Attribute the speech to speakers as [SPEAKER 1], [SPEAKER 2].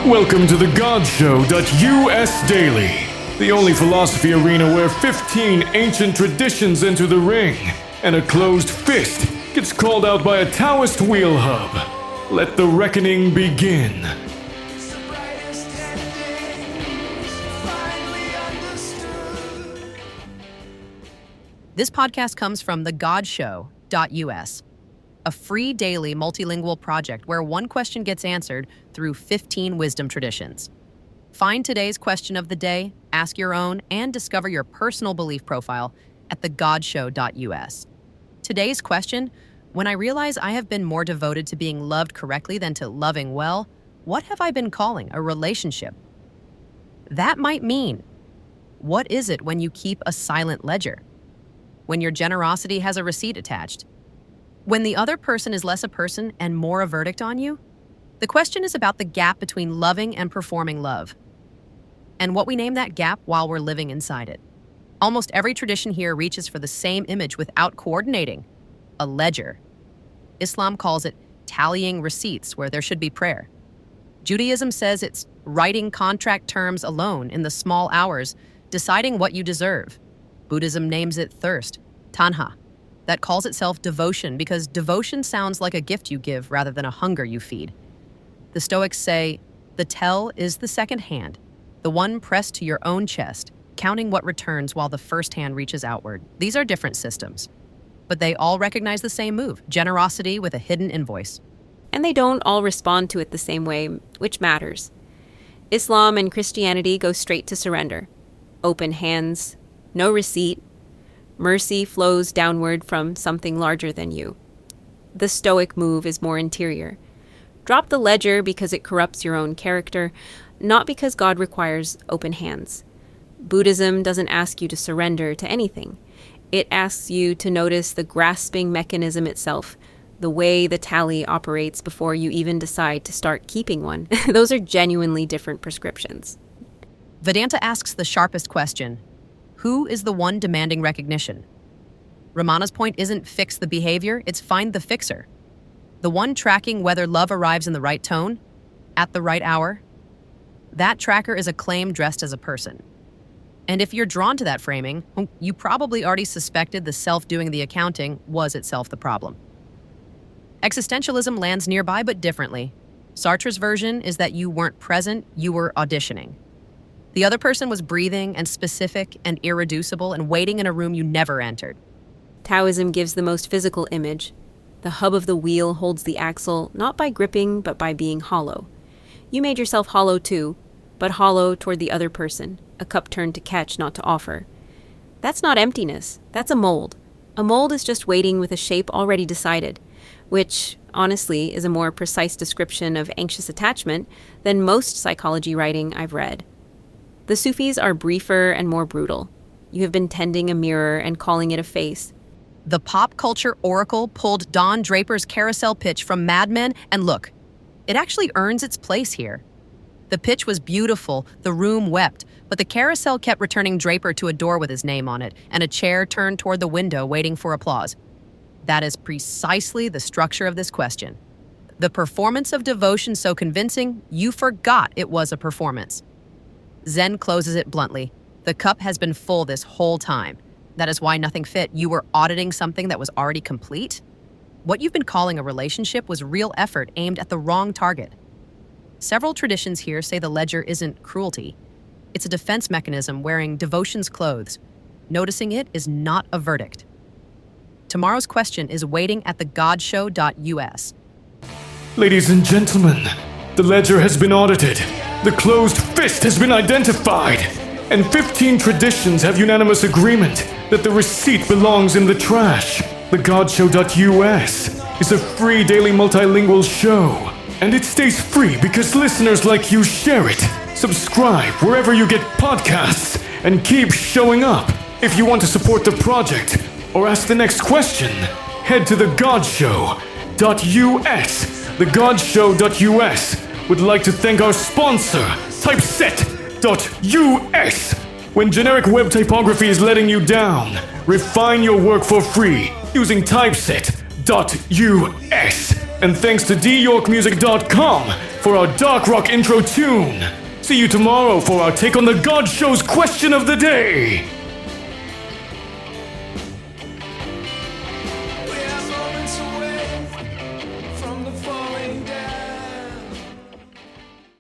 [SPEAKER 1] Welcome to the GodShow.us Daily, the only philosophy arena where 15 ancient traditions enter the ring, and a closed fist gets called out by a Taoist wheel hub. Let the reckoning begin.
[SPEAKER 2] This podcast comes from the GodShow.us, a free daily multilingual project where one question gets answered through 15 wisdom traditions. Find today's question of the day, ask your own, and discover your personal belief profile at the GodShow.us. Today's question: when I realize I have been more devoted to being loved correctly than to loving well, what have I been calling a relationship? That might mean, what is it when you keep a silent ledger? When your generosity has a receipt attached? When the other person is less a person and more a verdict on you? The question is about the gap between loving and performing love, and what we name that gap while we're living inside it. Almost every tradition here reaches for the same image without coordinating: a ledger. Islam calls it tallying receipts where there should be prayer. Judaism says it's writing contract terms alone in the small hours, deciding what you deserve. Buddhism names it thirst, tanha. That calls itself devotion because devotion sounds like a gift you give rather than a hunger you feed. The Stoics say, the tell is the second hand, the one pressed to your own chest, counting what returns while the first hand reaches outward. These are different systems, but they all recognize the same move: generosity with a hidden invoice.
[SPEAKER 3] And they don't all respond to it the same way, which matters. Islam and Christianity go straight to surrender. Open hands, no receipt. Mercy flows downward from something larger than you. The Stoic move is more interior. Drop the ledger because it corrupts your own character, not because God requires open hands. Buddhism doesn't ask you to surrender to anything. It asks you to notice the grasping mechanism itself, the way the tally operates before you even decide to start keeping one. Those are genuinely different prescriptions.
[SPEAKER 2] Vedanta asks the sharpest question: who is the one demanding recognition? Ramana's point isn't fix the behavior, it's find the fixer. The one tracking whether love arrives in the right tone, at the right hour. That tracker is a claim dressed as a person. And if you're drawn to that framing, you probably already suspected the self doing the accounting was itself the problem. Existentialism lands nearby but differently. Sartre's version is that you weren't present, you were auditioning. The other person was breathing and specific and irreducible and waiting in a room you never entered.
[SPEAKER 3] Taoism gives the most physical image. The hub of the wheel holds the axle, not by gripping, but by being hollow. You made yourself hollow too, but hollow toward the other person, a cup turned to catch, not to offer. That's not emptiness, that's a mold. A mold is just waiting with a shape already decided, which, honestly, is a more precise description of anxious attachment than most psychology writing I've read. The Sufis are briefer and more brutal. You have been tending a mirror and calling it a face.
[SPEAKER 2] The pop culture oracle pulled Don Draper's carousel pitch from Mad Men, and look, it actually earns its place here. The pitch was beautiful, the room wept, but the carousel kept returning Draper to a door with his name on it, and a chair turned toward the window waiting for applause. That is precisely the structure of this question. The performance of devotion so convincing, you forgot it was a performance. Zen closes it bluntly. The cup has been full this whole time. That is why nothing fit. You were auditing something that was already complete. What you've been calling a relationship was real effort aimed at the wrong target. Several traditions here say the ledger isn't cruelty. It's a defense mechanism wearing devotion's clothes. Noticing it is not a verdict. Tomorrow's question is waiting at the GodShow.us.
[SPEAKER 1] Ladies and gentlemen, the ledger has been audited. The closed fist has been identified, and 15 traditions have unanimous agreement that the receipt belongs in the trash. The GodShow.us is a free daily multilingual show, and it stays free because listeners like you share it. Subscribe wherever you get podcasts and keep showing up. If you want to support the project or ask the next question, head to the GodShow.us. The GodShow.us would like to thank our sponsor, Typeset.us. When generic web typography is letting you down, refine your work for free using Typeset.us. And thanks to dyorkmusic.com for our dark rock intro tune. See you tomorrow for our take on the God Show's question of the day.